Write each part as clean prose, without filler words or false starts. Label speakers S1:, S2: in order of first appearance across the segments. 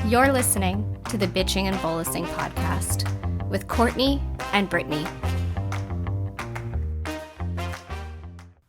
S1: You're listening to the Bitching and Bolusing podcast with Courtney and Brittany.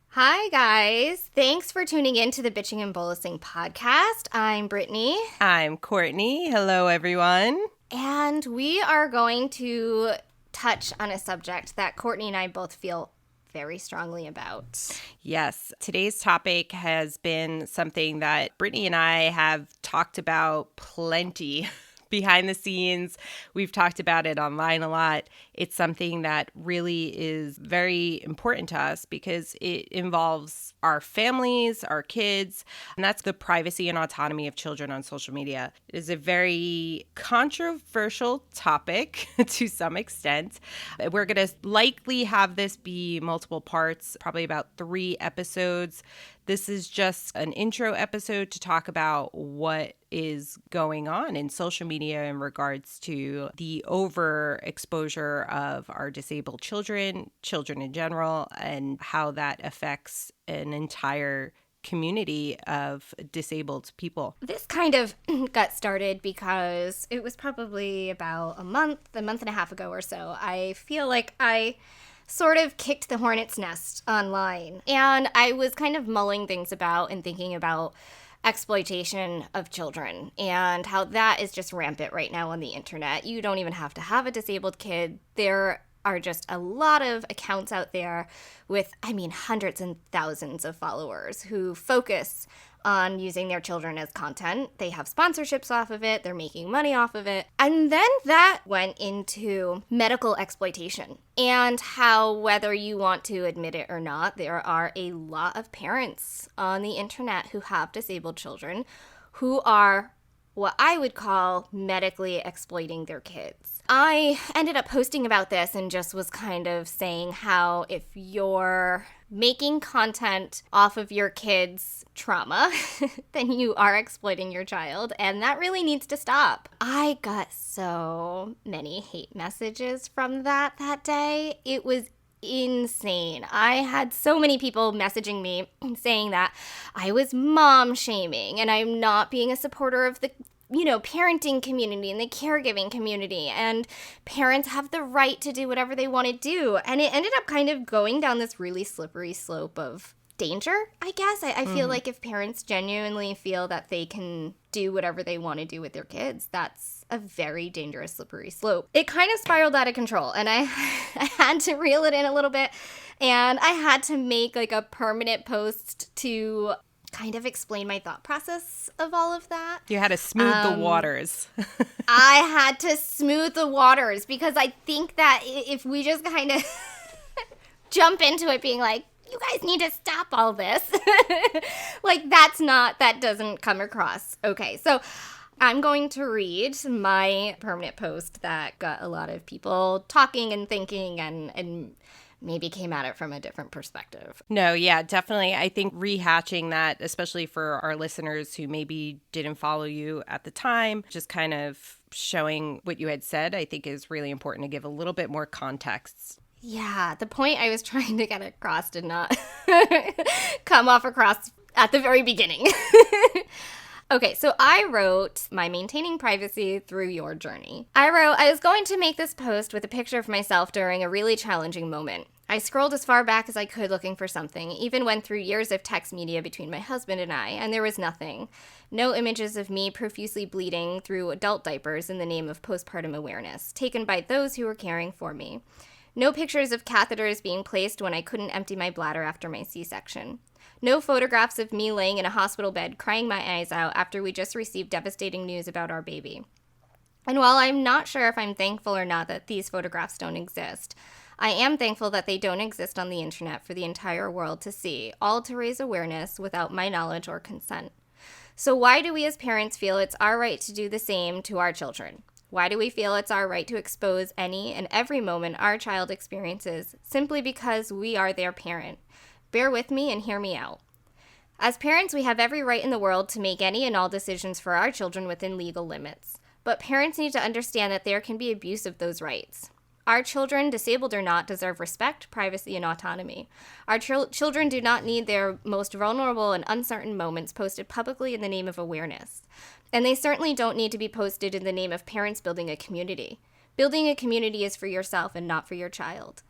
S1: Hi, guys. Thanks for tuning in to the Bitching and Bolusing podcast. I'm Brittany.
S2: I'm Courtney. Hello, everyone.
S1: And we are going to touch on a subject that Courtney and I both feel very strongly about.
S2: Yes, today's topic has been something that Brittany and I have talked about plenty behind the scenes. We've talked about it online a lot. It's something that really is very important to us because it involves our families, our kids, and that's the privacy and autonomy of children on social media. It is a very controversial topic to some extent. We're going to likely have this be multiple parts, probably about 3 episodes. This is just an intro episode to talk about what is going on in social media in regards to the overexposure of our disabled children in general, and how that affects an entire community of disabled people.
S1: This kind of got started because it was probably about a month and a half ago or so. I feel like I sort of kicked the hornet's nest online, and I was kind of mulling things about and thinking about exploitation of children and how that is just rampant right now on the internet. You don't even have to have a disabled kid. There are just a lot of accounts out there with, hundreds and thousands of followers who focus on using their children as content. They have sponsorships off of it. They're making money off of it. And then that went into medical exploitation, and how, whether you want to admit it or not, there are a lot of parents on the internet who have disabled children who are what I would call medically exploiting their kids. I ended up posting about this and just was kind of saying how if you're making content off of your kid's trauma, then you are exploiting your child, and that really needs to stop. I got so many hate messages from that day. It was insane. I had so many people messaging me saying that I was mom shaming and I'm not being a supporter of the parenting community and the caregiving community, and parents have the right to do whatever they want to do. And it ended up kind of going down this really slippery slope of danger, I guess. I feel like if parents genuinely feel that they can do whatever they want to do with their kids, that's a very dangerous, slippery slope. It kind of spiraled out of control, and I had to reel it in a little bit, and I had to make like a permanent post to kind of explain my thought process of all of that.
S2: You had to smooth the waters.
S1: I had to smooth the waters because I think that if we just kind of jump into it being like, you guys need to stop all this, that doesn't come across. Okay, so I'm going to read my permanent post that got a lot of people talking and thinking and maybe came at it from a different perspective.
S2: No, yeah, definitely. I think rehashing that, especially for our listeners who maybe didn't follow you at the time, just kind of showing what you had said, I think is really important to give a little bit more context.
S1: Yeah, the point I was trying to get across did not come off across at the very beginning. Okay, so I wrote my maintaining privacy through your journey. I wrote, I was going to make this post with a picture of myself during a really challenging moment. I scrolled as far back as I could looking for something, even went through years of text media between my husband and I, and there was nothing. No images of me profusely bleeding through adult diapers in the name of postpartum awareness, taken by those who were caring for me. No pictures of catheters being placed when I couldn't empty my bladder after my C-section. No photographs of me laying in a hospital bed crying my eyes out after we just received devastating news about our baby. And while I'm not sure if I'm thankful or not that these photographs don't exist, I am thankful that they don't exist on the internet for the entire world to see, all to raise awareness without my knowledge or consent. So why do we as parents feel it's our right to do the same to our children? Why do we feel it's our right to expose any and every moment our child experiences simply because we are their parent? Bear with me and hear me out. As parents, we have every right in the world to make any and all decisions for our children within legal limits. But parents need to understand that there can be abuse of those rights. Our children, disabled or not, deserve respect, privacy, and autonomy. Our children do not need their most vulnerable and uncertain moments posted publicly in the name of awareness. And they certainly don't need to be posted in the name of parents building a community. Building a community is for yourself and not for your child.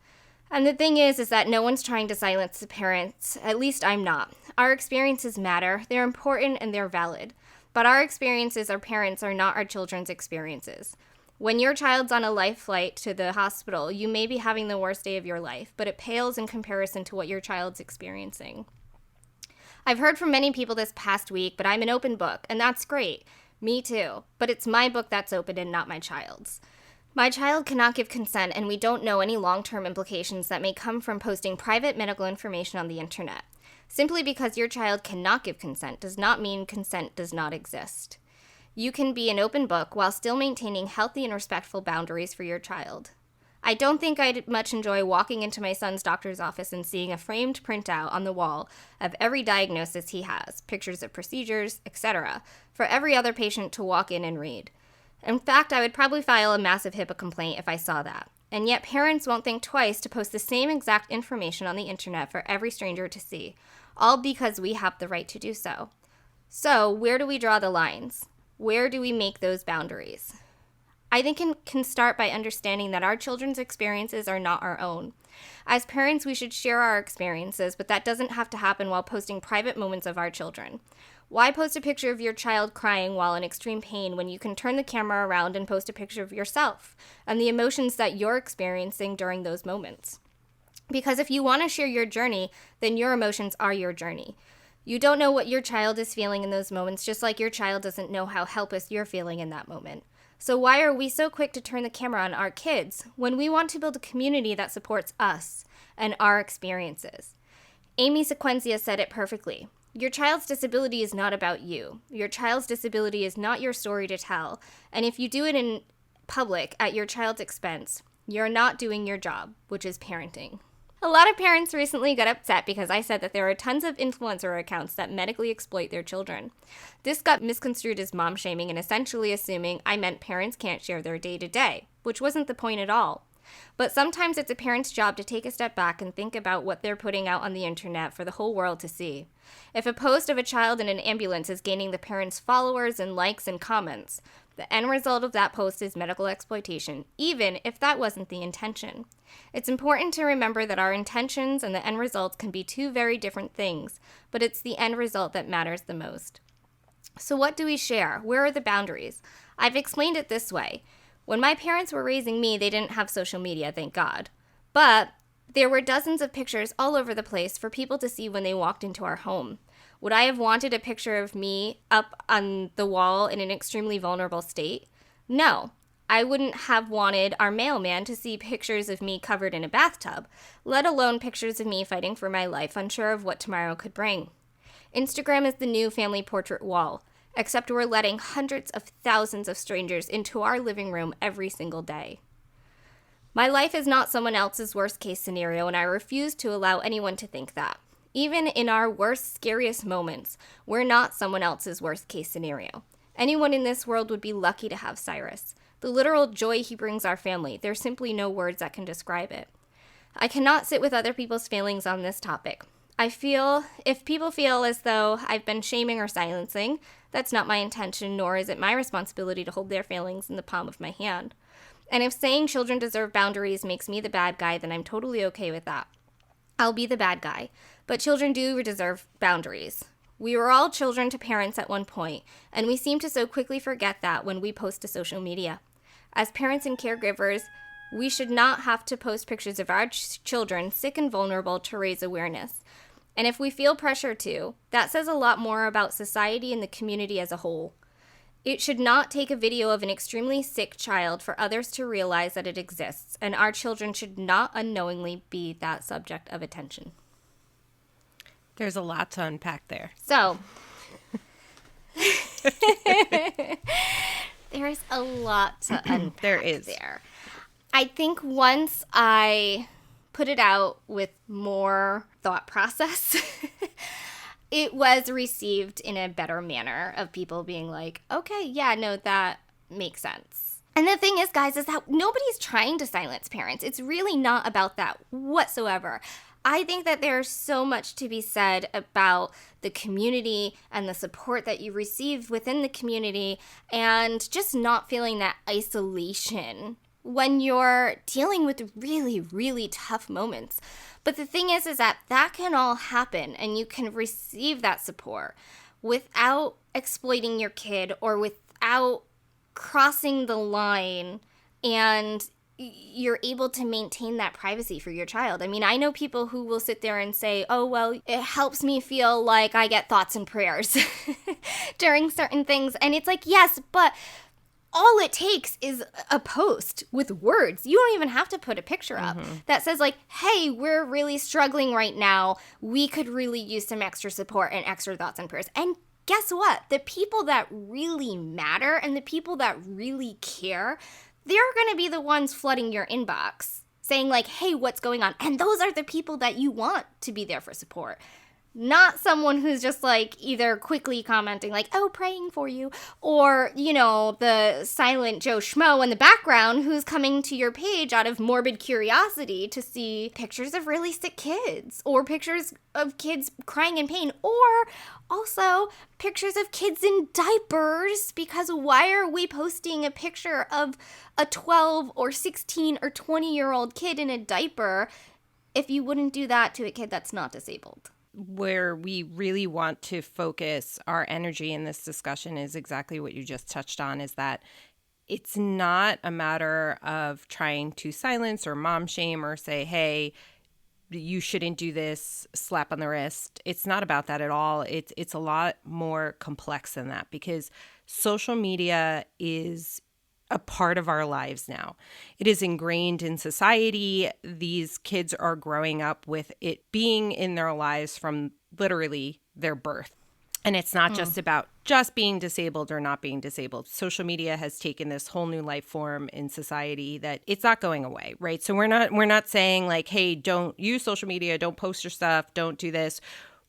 S1: And the thing is that no one's trying to silence the parents. At least I'm not. Our experiences matter. They're important and they're valid. But our experiences, our parents, are not our children's experiences. When your child's on a life flight to the hospital, you may be having the worst day of your life, but it pales in comparison to what your child's experiencing. I've heard from many people this past week, but I'm an open book, and that's great. Me too. But it's my book that's open and not my child's. My child cannot give consent, and we don't know any long-term implications that may come from posting private medical information on the internet. Simply because your child cannot give consent does not mean consent does not exist. You can be an open book while still maintaining healthy and respectful boundaries for your child. I don't think I'd much enjoy walking into my son's doctor's office and seeing a framed printout on the wall of every diagnosis he has, pictures of procedures, etc., for every other patient to walk in and read. In fact, I would probably file a massive HIPAA complaint if I saw that. And yet parents won't think twice to post the same exact information on the internet for every stranger to see, all because we have the right to do so. So, where do we draw the lines? Where do we make those boundaries? I think it can start by understanding that our children's experiences are not our own. As parents, we should share our experiences, but that doesn't have to happen while posting private moments of our children. Why post a picture of your child crying while in extreme pain when you can turn the camera around and post a picture of yourself and the emotions that you're experiencing during those moments? Because if you want to share your journey, then your emotions are your journey. You don't know what your child is feeling in those moments, just like your child doesn't know how helpless you're feeling in that moment. So why are we so quick to turn the camera on our kids when we want to build a community that supports us and our experiences? Amy Sequenzia said it perfectly. Your child's disability is not about you. Your child's disability is not your story to tell. And if you do it in public at your child's expense, you're not doing your job, which is parenting. A lot of parents recently got upset because I said that there are tons of influencer accounts that medically exploit their children. This got misconstrued as mom shaming and essentially assuming I meant parents can't share their day-to-day, which wasn't the point at all. But sometimes it's a parent's job to take a step back and think about what they're putting out on the internet for the whole world to see. If a post of a child in an ambulance is gaining the parents' followers and likes and comments, the end result of that post is medical exploitation, even if that wasn't the intention. It's important to remember that our intentions and the end results can be two very different things, but it's the end result that matters the most. So what do we share? Where are the boundaries? I've explained it this way. When my parents were raising me, they didn't have social media, thank God. But there were dozens of pictures all over the place for people to see when they walked into our home. Would I have wanted a picture of me up on the wall in an extremely vulnerable state? No. I wouldn't have wanted our mailman to see pictures of me covered in a bathtub, let alone pictures of me fighting for my life, unsure of what tomorrow could bring. Instagram is the new family portrait wall, except we're letting hundreds of thousands of strangers into our living room every single day. My life is not someone else's worst case scenario, and I refuse to allow anyone to think that. Even in our worst, scariest moments, we're not someone else's worst case scenario. Anyone in this world would be lucky to have Cyrus. The literal joy he brings our family, there's simply no words that can describe it. I cannot sit with other people's feelings on this topic. If people feel as though I've been shaming or silencing, that's not my intention, nor is it my responsibility to hold their feelings in the palm of my hand. And if saying children deserve boundaries makes me the bad guy, then I'm totally okay with that. I'll be the bad guy. But children do deserve boundaries. We were all children to parents at one point, and we seem to so quickly forget that when we post to social media. As parents and caregivers, we should not have to post pictures of our children sick and vulnerable to raise awareness. And if we feel pressure to, that says a lot more about society and the community as a whole. It should not take a video of an extremely sick child for others to realize that it exists, and our children should not unknowingly be that subject of attention.
S2: There's a lot to unpack there.
S1: So, there's a lot to unpack there. I think once I put it out with more thought process, it was received in a better manner of people being like, okay, yeah, no, that makes sense. And the thing is, guys, is that nobody's trying to silence parents. It's really not about that whatsoever. I think that there's so much to be said about the community and the support that you receive within the community and just not feeling that isolation when you're dealing with really, really tough moments. But the thing is that can all happen and you can receive that support without exploiting your kid or without crossing the line, and you're able to maintain that privacy for your child. I mean, I know people who will sit there and say, oh, well, it helps me feel like I get thoughts and prayers during certain things. And it's like, yes, but all it takes is a post with words. You don't even have to put a picture up that says like, hey, we're really struggling right now. We could really use some extra support and extra thoughts and prayers. And guess what? The people that really matter and the people that really care, they're going to be the ones flooding your inbox saying like, hey, what's going on? And those are the people that you want to be there for support. Not someone who's just like either quickly commenting like, oh, praying for you, or, you know, the silent Joe Schmo in the background who's coming to your page out of morbid curiosity to see pictures of really sick kids or pictures of kids crying in pain, or also pictures of kids in diapers, because why are we posting a picture of a 12 or 16 or 20-year-old kid in a diaper if you wouldn't do that to a kid that's not disabled?
S2: Where we really want to focus our energy in this discussion is exactly what you just touched on, is that it's not a matter of trying to silence or mom shame or say, hey, you shouldn't do this, slap on the wrist. It's not about that at all. It's a lot more complex than that, because social media is a part of our lives now. It is ingrained in society. These kids are growing up with it being in their lives from literally their birth. And it's not just about just being disabled or not being disabled. Social media has taken this whole new life form in society that it's not going away, right? So we're not saying like, hey, don't use social media, don't post your stuff, don't do this.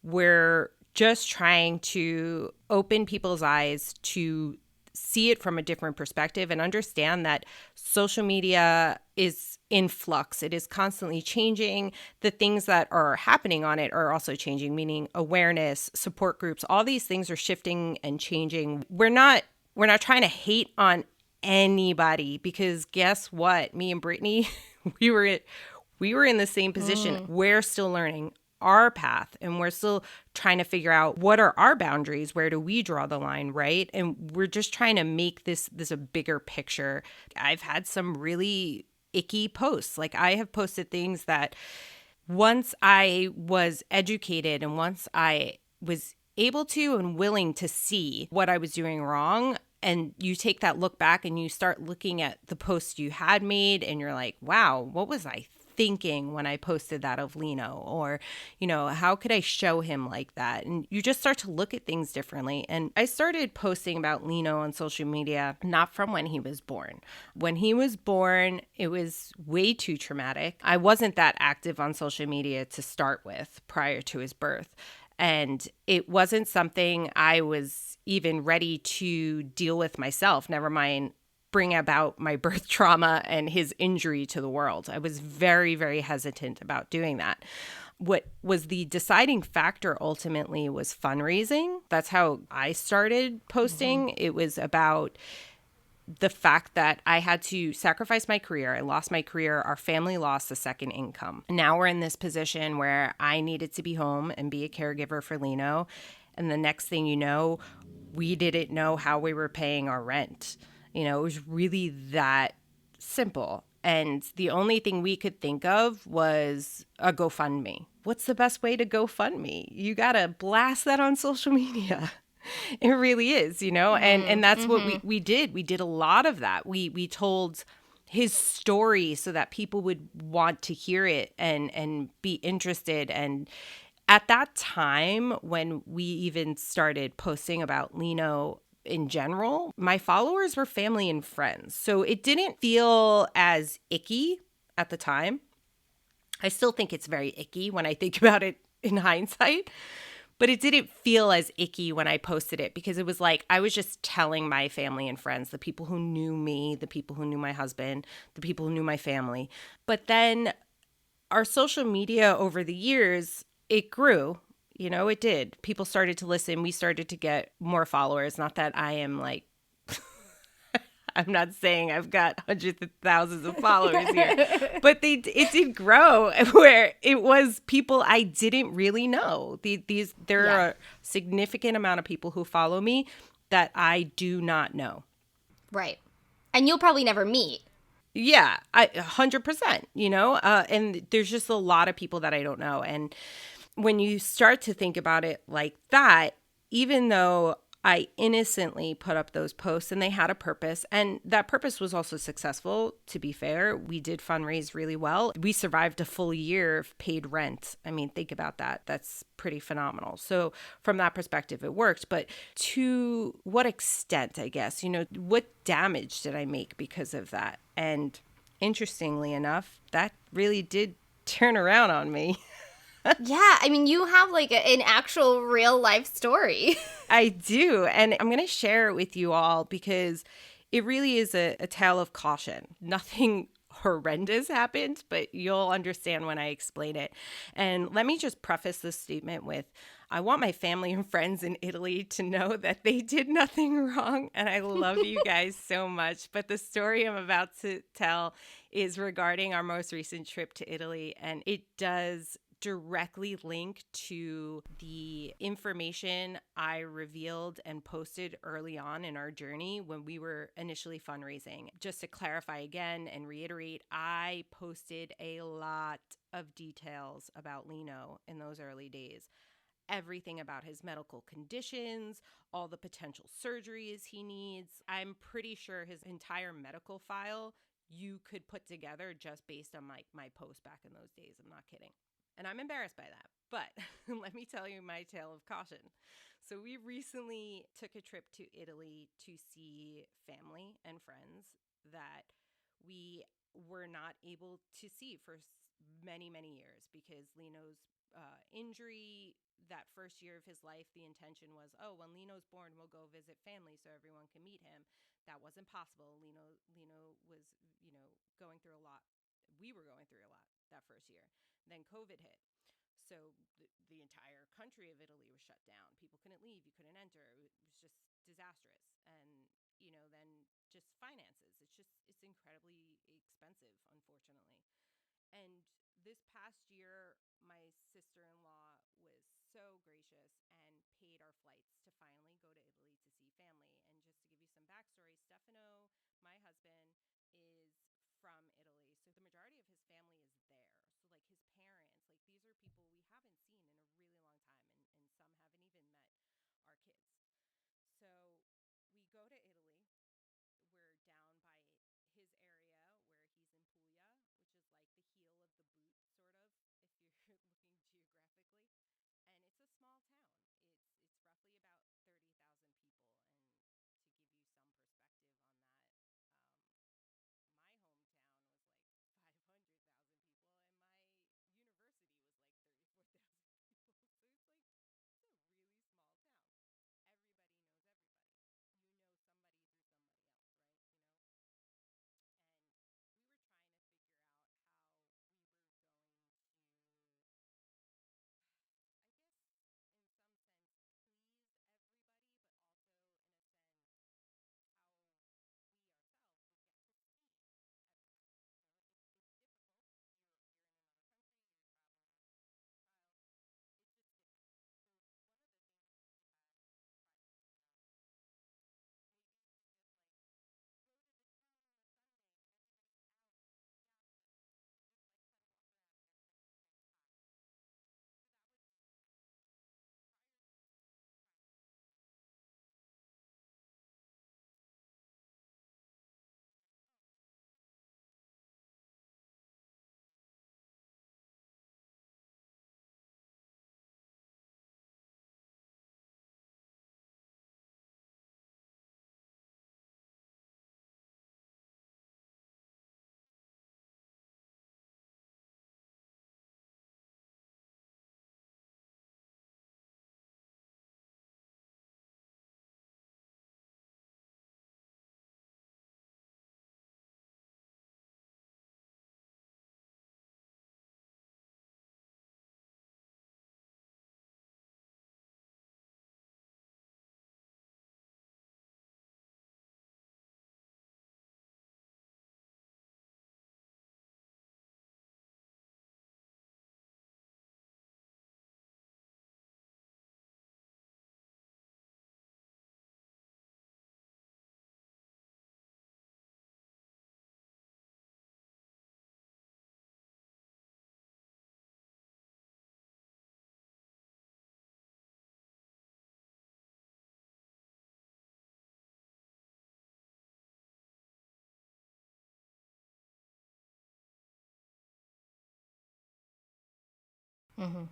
S2: We're just trying to open people's eyes to see it from a different perspective and understand that social media is in flux. It is constantly changing. The things that are happening on it are also changing, meaning awareness, support groups, all these things are shifting and changing. We're not trying to hate on anybody, because guess what? Me and Brittany, we were in the same position. We're still learning our path, and we're still trying to figure out what are our boundaries, where do we draw the line, right? And we're just trying to make this a bigger picture. I've had some really icky posts. Like, I have posted things that once I was educated and once I was able to and willing to see what I was doing wrong, and you take that look back and you start looking at the posts you had made and you're like, wow, what was I thinking when I posted that of Lino? Or, you know, how could I show him like that? And you just start to look at things differently. And I started posting about Lino on social media, not from when he was born. When he was born, it was way too traumatic. I wasn't that active on social media to start with prior to his birth. And it wasn't something I was even ready to deal with myself, never mind bring about my birth trauma and his injury to the world. I was very, very hesitant about doing that. What was the deciding factor ultimately was fundraising. That's how I started posting. It was about the fact that I had to sacrifice my career. I lost my career. Our family lost a second income. Now we're in this position where I needed to be home and be a caregiver for Lino. And the next thing you know, we didn't know how we were paying our rent. You know, it was really that simple. And the only thing we could think of was a GoFundMe. What's the best way to GoFundMe? You got to blast that on social media. It really is, you know, and that's what we did. We did a lot of that. We told his story so that people would want to hear it and be interested. And at that time, when we even started posting about Lino in general, my followers were family and friends. So it didn't feel as icky at the time. I still think it's very icky when I think about it in hindsight, but it didn't feel as icky when I posted it, because it was like I was just telling my family and friends, the people who knew me, the people who knew my husband, the people who knew my family. But then our social media over the years, it grew. It did. People started to listen. We started to get more followers. Not that I am like, I'm not saying I've got hundreds of thousands of followers here, but it did grow where it was people I didn't really know. There
S1: Yeah.
S2: are a significant amount of people who follow me that I do not know.
S1: Right. And you'll probably never meet.
S2: Yeah, 100%, and there's just a lot of people that I don't know. And when you start to think about it like that, even though I innocently put up those posts and they had a purpose, and that purpose was also successful, to be fair. We did fundraise really well. We survived a full year of paid rent. I mean, think about that. That's pretty phenomenal. So, from that perspective, it worked. But to what extent, I guess, what damage did I make because of that? And interestingly enough, that really did turn around on me.
S1: Yeah, I mean, you have like an actual real life story.
S2: I do. And I'm going to share it with you all because it really is a tale of caution. Nothing horrendous happened, but you'll understand when I explain it. And let me just preface this statement with I want my family and friends in Italy to know that they did nothing wrong. And I love you guys so much. But the story I'm about to tell is regarding our most recent trip to Italy. And it does directly link to the information I revealed and posted early on in our journey when we were initially fundraising. Just to clarify again and reiterate, I posted a lot of details about Lino in those early days. Everything about his medical conditions, all the potential surgeries he needs. I'm pretty sure his entire medical file you could put together just based on my post back in those days. I'm not kidding. And I'm embarrassed by that. But let me tell you my tale of caution. So, we recently took a trip to Italy to see family and friends that we were not able to see for many, many years because Lino's injury, that first year of his life, the intention was, oh, when Lino's born, we'll go visit family so everyone can meet him. That wasn't possible. Lino was, going through a lot. We were going through a lot that first year. Then COVID hit. So the entire country of Italy was shut down. People couldn't leave. You couldn't enter. It was just disastrous. And, then just finances. It's incredibly expensive, unfortunately. And this past year, my sister-in-law was so gracious and paid our flights to finally go to Italy to see family. And just to give you some backstory, Stefano, my husband, is from Italy. So the majority of his family is there. So like his parents, like these are people we haven't seen in a really long time and some haven't even met our kids. So we go to Italy. We're down by his area where he's in Puglia, which is like the heel of the boot, sort of, if you're looking geographically. And it's a small town. It's roughly about 30,000 people. And to give you some perspective on that, my hometown was like 500,000 people, and my university was like 34,000 people. So it's a really small town. Everybody knows everybody. You know somebody through somebody else, right? And we were trying to figure out how we were going to, I guess, in some
S1: Mm-hmm.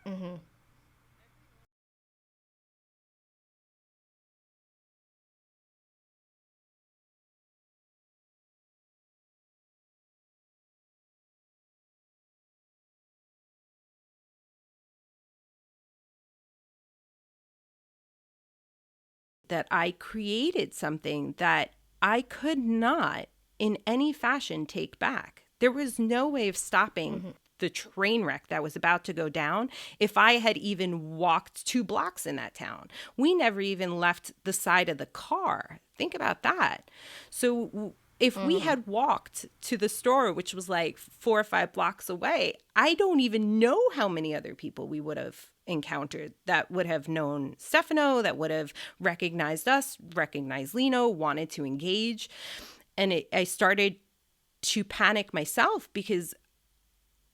S1: Mm-hmm.
S2: That I created something that I could not in any fashion take back. There was no way of stopping
S1: Mm-hmm.
S2: the train wreck that was about to go down if I had even walked 2 blocks in that town. We never even left the side of the car. Think about that. So if we
S1: Mm-hmm.
S2: had walked to the store, which was like 4 or 5 blocks away, I don't even know how many other people we would have encountered that would have known Stefano, that would have recognized us, recognized Lino, wanted to engage. And I started to panic myself because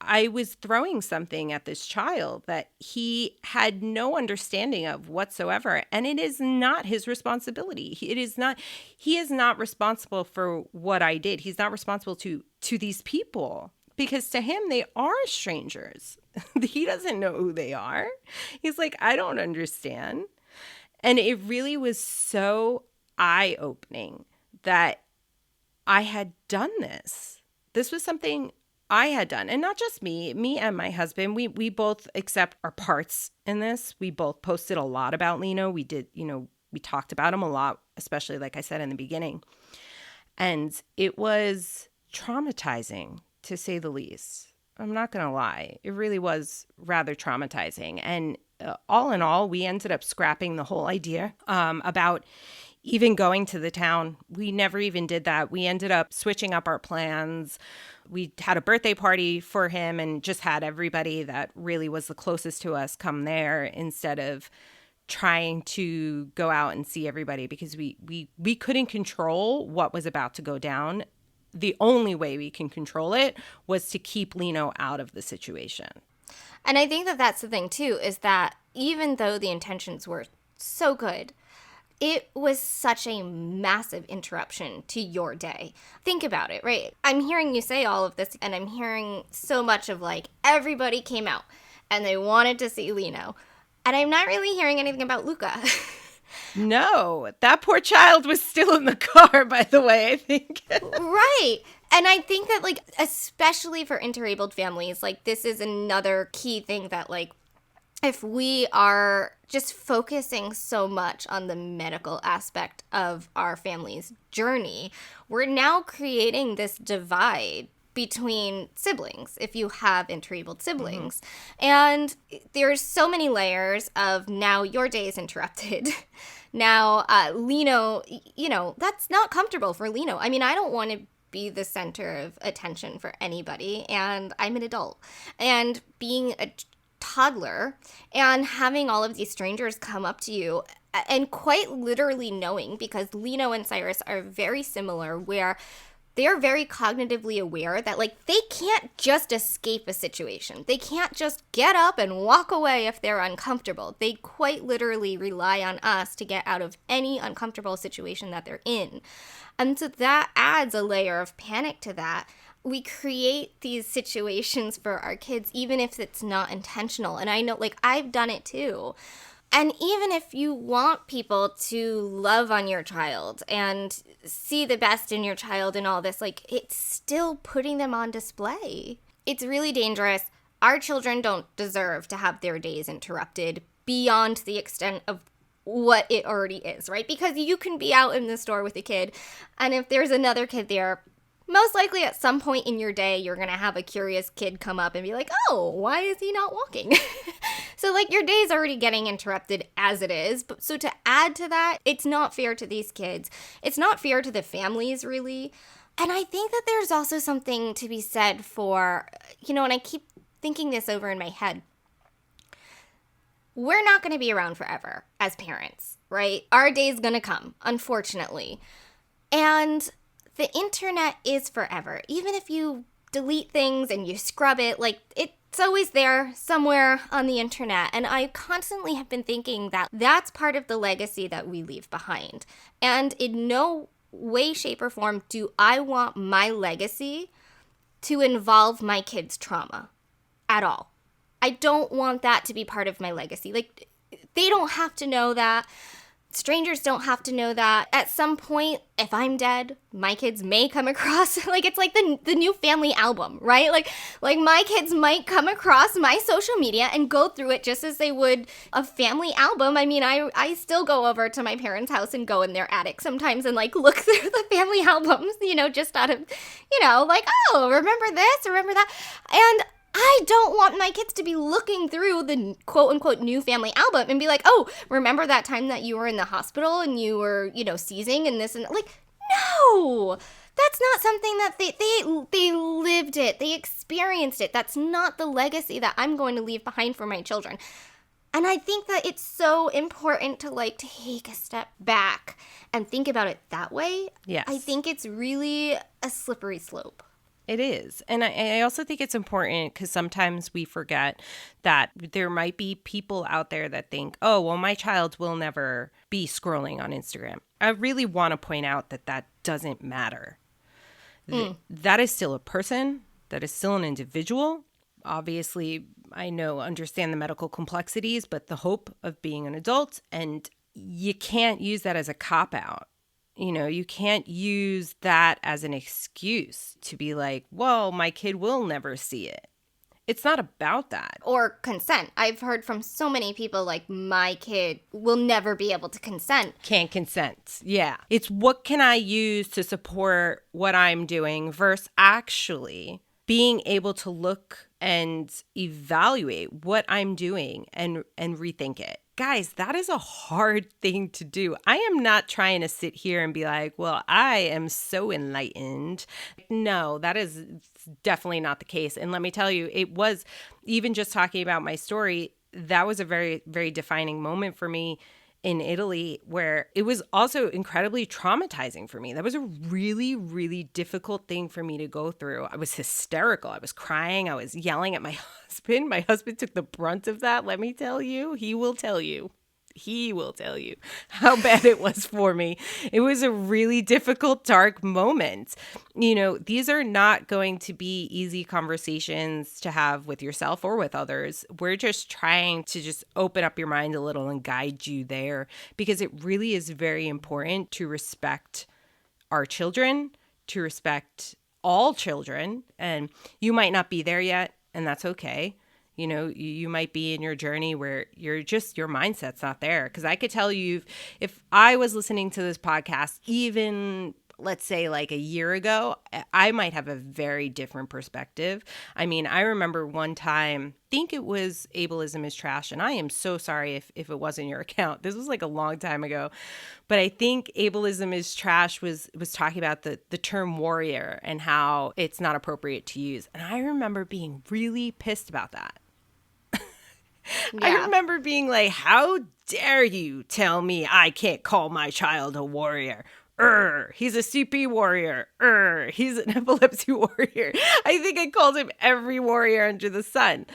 S2: I was throwing something at this child that he had no understanding of whatsoever. And it is not his responsibility. It is not, he is not responsible for what I did. He's not responsible to these people because to him, they are strangers. He doesn't know who they are. He's like, I don't understand. And it really was so eye opening that I had done this. This was something I had done. And not just me and my husband. We both accept our parts in this. We both posted a lot about Lino. We did, we talked about him a lot, especially like I said in the beginning. And it was traumatizing to say the least. I'm not going to lie. It really was rather traumatizing. And all in all, we ended up scrapping the whole idea about even going to the town. We never even did that. We ended up switching up our plans. We had a birthday party for him and just had everybody that really was the closest to us come there instead of trying to go out and see everybody because we couldn't control what was about to go down. The only way we can control it was to keep Lino out of the situation.
S1: And I think that that's the thing, too, is that even though the intentions were so good, it was such a massive interruption to your day. Think about it, right? I'm hearing you say all of this, and I'm hearing so much of like everybody came out and they wanted to see Lino. And I'm not really hearing anything about Luca.
S2: No, that poor child was still in the car, by the way, I think.
S1: Right. And I think that, like, especially for interabled families, like, this is another key thing that, like, if we are just focusing so much on the medical aspect of our family's journey, we're now creating this divide between siblings if you have interabled siblings. And there's so many layers of now your day is interrupted. Now, Lino, that's not comfortable for Lino. I mean, I don't want to be the center of attention for anybody, and I'm an adult. And being a toddler and having all of these strangers come up to you and quite literally knowing, because Lino and Cyrus are very similar, where they're very cognitively aware that, like, they can't just escape a situation. They can't just get up and walk away if they're uncomfortable. They quite literally rely on us to get out of any uncomfortable situation that they're in. And so that adds a layer of panic to that. We create these situations for our kids, even if it's not intentional. And I know, like, I've done it too. And even if you want people to love on your child and see the best in your child and all this, like, it's still putting them on display. It's really dangerous. Our children don't deserve to have their days interrupted beyond the extent of what it already is, right? Because you can be out in the store with a kid, and if there's another kid there, most likely at some point in your day, you're going to have a curious kid come up and be like, oh, why is he not walking? So, like, your day's already getting interrupted as it is. But so to add to that, it's not fair to these kids. It's not fair to the families, really. And I think that there's also something to be said for, and I keep thinking this over in my head. We're not going to be around forever as parents, right? Our day's going to come, unfortunately. And the internet is forever. Even if you delete things and you scrub it, like, it's always there somewhere on the internet. And I constantly have been thinking that that's part of the legacy that we leave behind. And in no way, shape, or form do I want my legacy to involve my kids' trauma at all. I don't want that to be part of my legacy. Like, they don't have to know that. Strangers don't have to know that. At some point, if I'm dead, my kids may come across, like, it's like the new family album, right? Like my kids might come across my social media and go through it just as they would a family album. I mean, I still go over to my parents' house and go in their attic sometimes and, like, look through the family albums, just out of, like, oh, remember this, remember that. And I don't want my kids to be looking through the quote-unquote new family album and be like, oh, remember that time that you were in the hospital and you were, seizing and this and that? Like, no, that's not something that they lived it. They experienced it. That's not the legacy that I'm going to leave behind for my children. And I think that it's so important to, like, take a step back and think about it that way.
S2: Yes.
S1: I think it's really a slippery slope.
S2: It is. And I also think it's important because sometimes we forget that there might be people out there that think, oh, well, my child will never be scrolling on Instagram. I really want to point out that doesn't matter. That is still a person. That is still an individual. Obviously, understand the medical complexities, but the hope of being an adult, and you can't use that as a cop-out. You can't use that as an excuse to be like, well, my kid will never see it. It's not about that.
S1: Or consent. I've heard from so many people, like, my kid will never be able to consent.
S2: Can't consent. Yeah. It's what can I use to support what I'm doing versus actually being able to look and evaluate what I'm doing and rethink it. Guys, that is a hard thing to do. I am not trying to sit here and be like, well, I am so enlightened. No, that is definitely not the case. And let me tell you, it was, even just talking about my story, that was a very, very defining moment for me in Italy, where it was also incredibly traumatizing for me. That was a really, really difficult thing for me to go through. I was hysterical. I was crying. I was yelling at my husband. My husband took the brunt of that. Let me tell you, he will tell you how bad it was for me. It was a really difficult, dark moment. These are not going to be easy conversations to have with yourself or with others. We're just trying to just open up your mind a little and guide you there, because it really is very important to respect our children, to respect all children. And you might not be there yet, and that's okay. You might be in your journey where your mindset's not there. Because I could tell you, if I was listening to this podcast, even let's say like a year ago, I might have a very different perspective. I mean, I remember one time, I think it was Ableism is Trash. And I am so sorry if it wasn't your account. This was like a long time ago. But I think Ableism is Trash was talking about the term warrior and how it's not appropriate to use. And I remember being really pissed about that. Yeah. I remember being like, how dare you tell me I can't call my child a warrior? He's a CP warrior. He's an epilepsy warrior. I think I called him every warrior under the sun.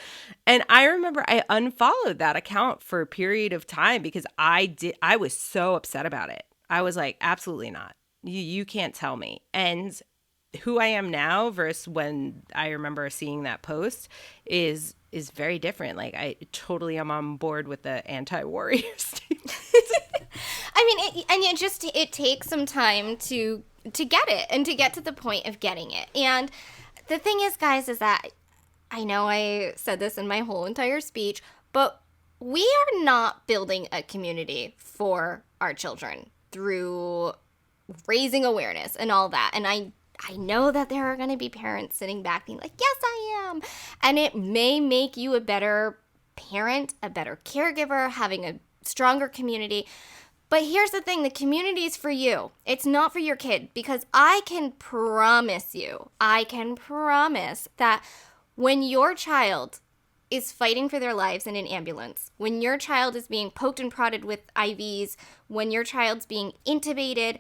S2: And I remember I unfollowed that account for a period of time because I was so upset about it. I was like, absolutely not. You can't tell me. And who I am now versus when I remember seeing that post is very different. Like, I totally am on board with the anti-warrior statement.
S1: I mean, it takes some time to get it and to get to the point of getting it. And the thing is, guys, is that I know I said this in my whole entire speech, but we are not building a community for our children through raising awareness and all that. And I know that there are going to be parents sitting back being like, yes, I am. And it may make you a better parent, a better caregiver, having a stronger community. But here's the thing, the community is for you. It's not for your kid, because I can promise that when your child is fighting for their lives in an ambulance, when your child is being poked and prodded with IVs, when your child's being intubated,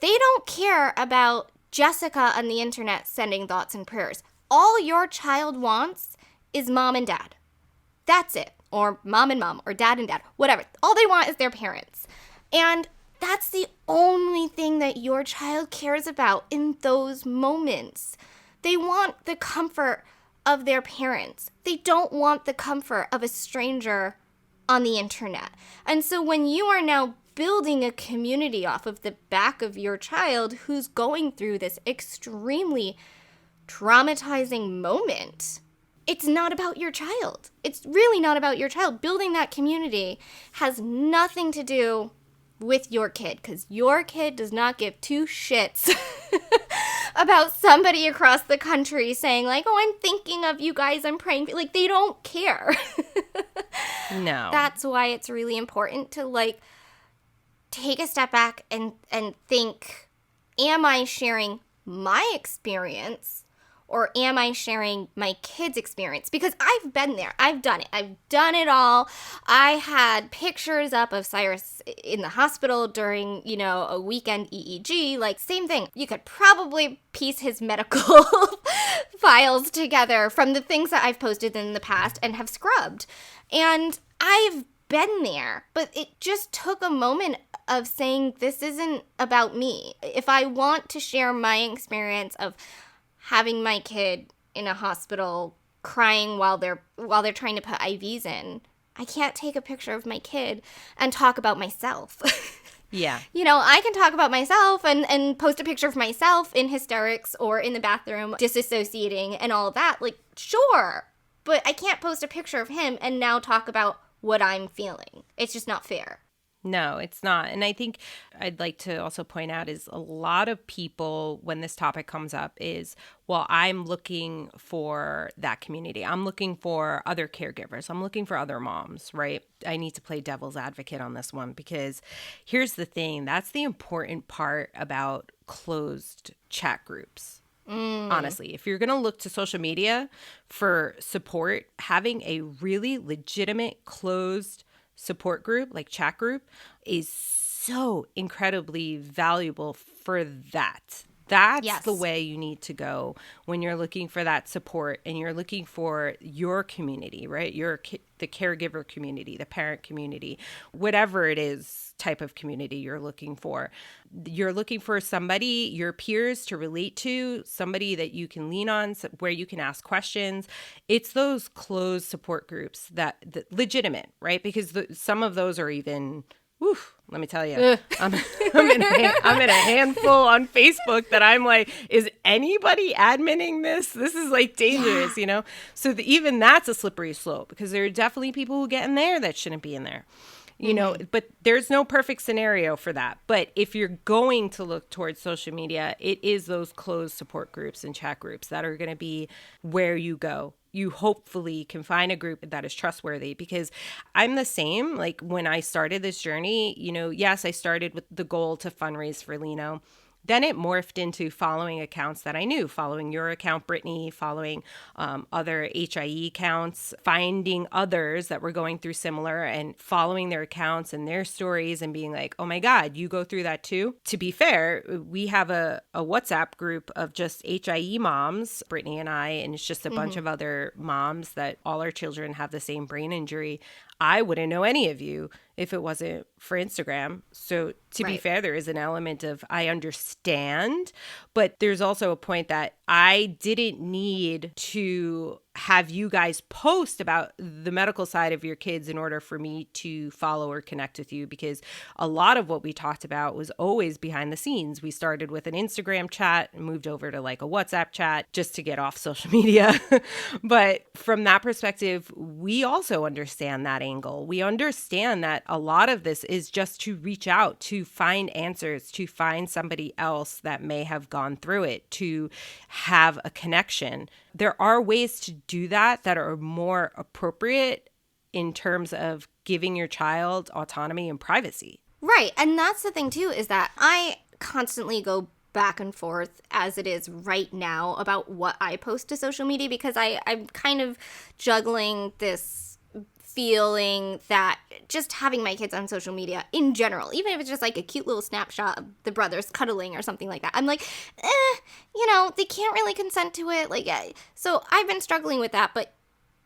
S1: they don't care about Jessica on the internet sending thoughts and prayers. All your child wants is mom and dad. That's it. Or mom and mom, or dad and dad, whatever. All they want is their parents. And that's the only thing that your child cares about in those moments. They want the comfort of their parents. They don't want the comfort of a stranger on the internet. And so when you are now building a community off of the back of your child who's going through this extremely traumatizing moment, it's not about your child. It's really not about your child. Building that community has nothing to do with your kid, because your kid does not give two shits about somebody across the country saying like, oh, I'm thinking of you guys, I'm praying for you. Like, they don't care.
S2: No.
S1: That's why it's really important to like take a step back and think, am I sharing my experience, or am I sharing my kid's experience? Because I've been there. I've done it. I've done it all. I had pictures up of Cyrus in the hospital during, a weekend EEG. Like, same thing. You could probably piece his medical files together from the things that I've posted in the past and have scrubbed. And I've been there. But it just took a moment of saying, this isn't about me. If I want to share my experience of having my kid in a hospital crying while they're trying to put IVs in, I can't take a picture of my kid and talk about myself.
S2: Yeah.
S1: I can talk about myself and post a picture of myself in hysterics or in the bathroom disassociating and all of that. Like, sure. But I can't post a picture of him and now talk about what I'm feeling. It's just not fair.
S2: No, it's not. And I think I'd like to also point out is a lot of people, when this topic comes up, is, well, I'm looking for that community. I'm looking for other caregivers. I'm looking for other moms, right? I need to play devil's advocate on this one, because here's the thing. That's the important part about closed chat groups. Honestly, if you're going to look to social media for support, having a really legitimate closed support group, like chat group, is so incredibly valuable for that. That's the way you need to go when you're looking for that support and you're looking for your community, right? The caregiver community, the parent community, whatever it is type of community you're looking for. You're looking for somebody, your peers to relate to, somebody that you can lean on, where you can ask questions. It's those closed support groups that legitimate, right? Because some of those are even... Oof, let me tell you, I'm in a handful on Facebook that I'm like, is anybody adminning this? This is like dangerous, So even that's a slippery slope, because there are definitely people who get in there that shouldn't be in there. But there's no perfect scenario for that. But if you're going to look towards social media, it is those closed support groups and chat groups that are going to be where you go. You hopefully can find a group that is trustworthy, because I'm the same. Like, when I started this journey, yes, I started with the goal to fundraise for Lino. Then it morphed into following accounts that I knew, following your account, Brittany, following other HIE accounts, finding others that were going through similar and following their accounts and their stories and being like, oh my God, you go through that too. To be fair, we have a WhatsApp group of just HIE moms, Brittany and I, and it's just a bunch of other moms that all our children have the same brain injury. I wouldn't know any of you if it wasn't for Instagram. So to be fair, there is an element of I understand, but there's also a point that I didn't need to have you guys post about the medical side of your kids in order for me to follow or connect with you, because a lot of what we talked about was always behind the scenes. We started with an Instagram chat and moved over to like a WhatsApp chat just to get off social media. But from that perspective, we also understand that angle. We understand that a lot of this is just to reach out, to find answers, to find somebody else that may have gone through it, to have a connection. There are ways to do that are more appropriate in terms of giving your child autonomy and privacy.
S1: Right. And that's the thing, too, is that I constantly go back and forth as it is right now about what I post to social media, because I'm kind of juggling this feeling that just having my kids on social media in general, even if it's just like a cute little snapshot of the brothers cuddling or something like that, I'm like, they can't really consent to it. So I've been struggling with that. But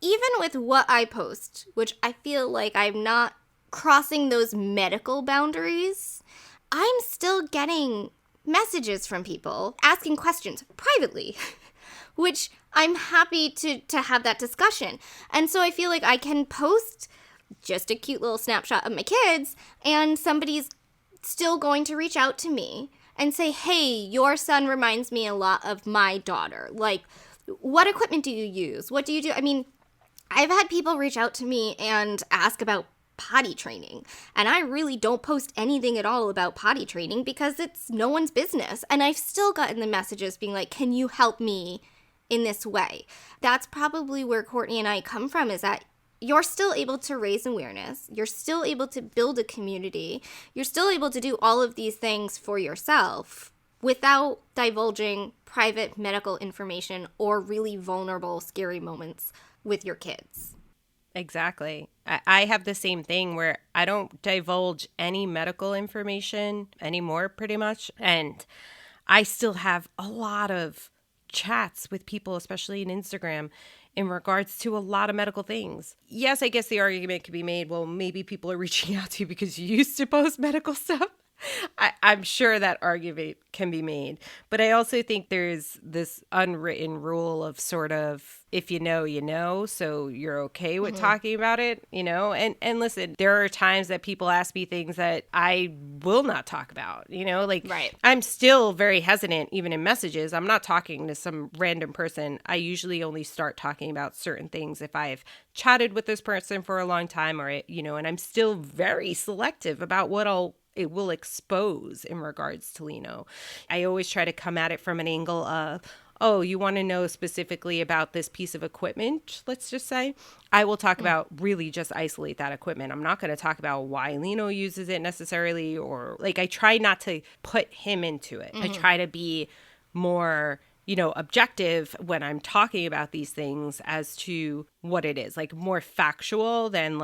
S1: even with what I post, which I feel like I'm not crossing those medical boundaries, I'm still getting messages from people asking questions privately, which I'm happy to have that discussion. And so I feel like I can post just a cute little snapshot of my kids, and somebody's still going to reach out to me and say, hey, your son reminds me a lot of my daughter. Like, what equipment do you use? What do you do? I mean, I've had people reach out to me and ask about potty training, and I really don't post anything at all about potty training because it's no one's business. And I've still gotten the messages being like, can you help me in this way? That's probably where Courtney and I come from, is that you're still able to raise awareness, you're still able to build a community, you're still able to do all of these things for yourself without divulging private medical information or really vulnerable, scary moments with your kids.
S2: Exactly. I have the same thing where I don't divulge any medical information anymore, pretty much. And I still have a lot of chats with people, especially in Instagram, in regards to a lot of medical things. Yes, I guess the argument could be made, well, maybe people are reaching out to you because you used to post medical stuff. I'm sure that argument can be made. But I also think there's this unwritten rule of sort of, if you know, you know, so you're okay with talking about it, And listen, there are times that people ask me things that I will not talk about,
S1: Right.
S2: I'm still very hestant, even in messages. I'm not talking to some random person. I usually only start talking about certain things if I've chatted with this person for a long time, or, and I'm still very selective about what it will expose in regards to Lino. I always try to come at it from an angle of, oh, you want to know specifically about this piece of equipment, let's just say. I will talk about really just isolate that equipment. I'm not going to talk about why Lino uses it necessarily, or I try not to put him into it. I try to be more, objective when I'm talking about these things as to what it is, more factual than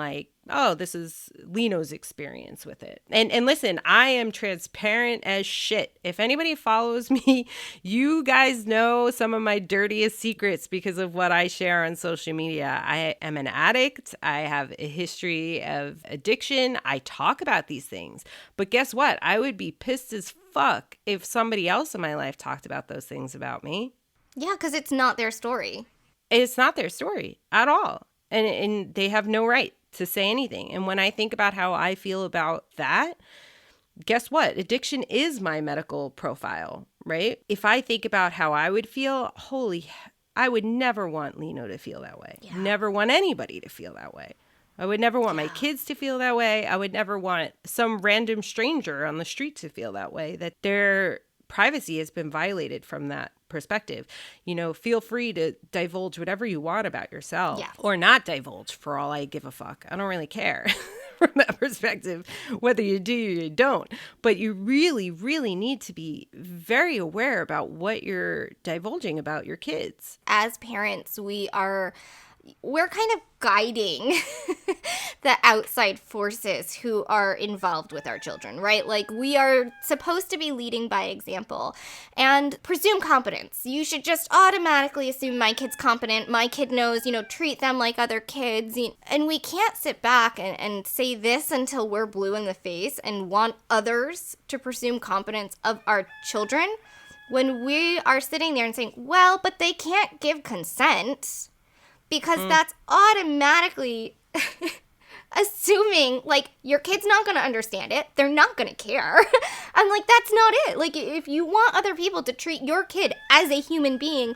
S2: oh, this is Lino's experience with it. And listen, I am transparent as shit. If anybody follows me, you guys know some of my dirtiest secrets because of what I share on social media. I am an addict. I have a history of addiction. I talk about these things. But guess what? I would be pissed as fuck if somebody else in my life talked about those things about me.
S1: Yeah, because it's not their story.
S2: It's not their story at all. And they have no right to say anything. And when I think about how I feel about that, guess what? Addiction is my medical profile, right? If I think about how I would feel, I would never want Lino to feel that way. Yeah. Never want anybody to feel that way. I would never want my kids to feel that way. I would never want some random stranger on the street to feel that way, that their privacy has been violated from that perspective. Feel free to divulge whatever you want about yourself, or not divulge, for all I give a fuck. I don't really care from that perspective, whether you do or you don't. But you really, really need to be very aware about what you're divulging about your kids.
S1: As parents, we're kind of guiding the outside forces who are involved with our children, right? We are supposed to be leading by example and presume competence. You should just automatically assume my kid's competent. My kid knows, treat them like other kids. And we can't sit back and say this until we're blue in the face and want others to presume competence of our children when we are sitting there and saying, well, but they can't give consent. Because that's automatically assuming, your kid's not going to understand it. They're not going to care. I'm that's not it. If you want other people to treat your kid as a human being,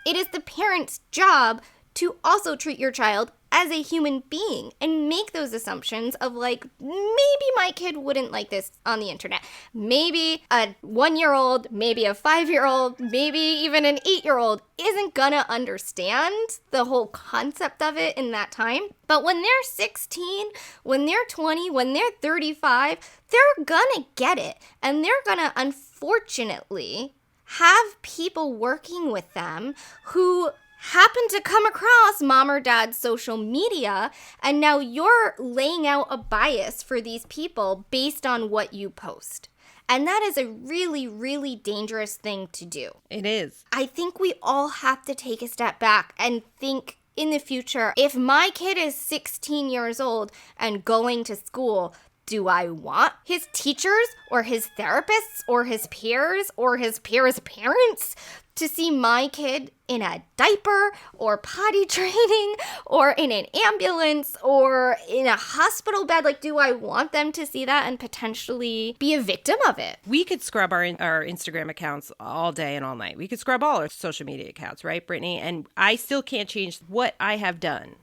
S1: it is the parent's job to also treat your child as a human being and make those assumptions of like, maybe my kid wouldn't like this on the internet. Maybe a 1-year-old, maybe a 5-year-old, maybe even an 8-year-old isn't gonna understand the whole concept of it in that time. But when they're 16, when they're 20, when they're 35, they're gonna get it. And they're gonna, unfortunately, have people working with them who happen to come across mom or dad's social media, and now you're laying out a bias for these people based on what you post. And that is a really, really dangerous thing to do.
S2: It is.
S1: I think we all have to take a step back and think in the future, if my kid is 16 years old and going to school, do I want his teachers or his therapists or his peers parents to see my kid in a diaper or potty training or in an ambulance or in a hospital bed? Like, do I want them to see that and potentially be a victim of it?
S2: We could scrub our Instagram accounts all day and all night. We could scrub all our social media accounts, right, Brittany? And I still can't change what I have done.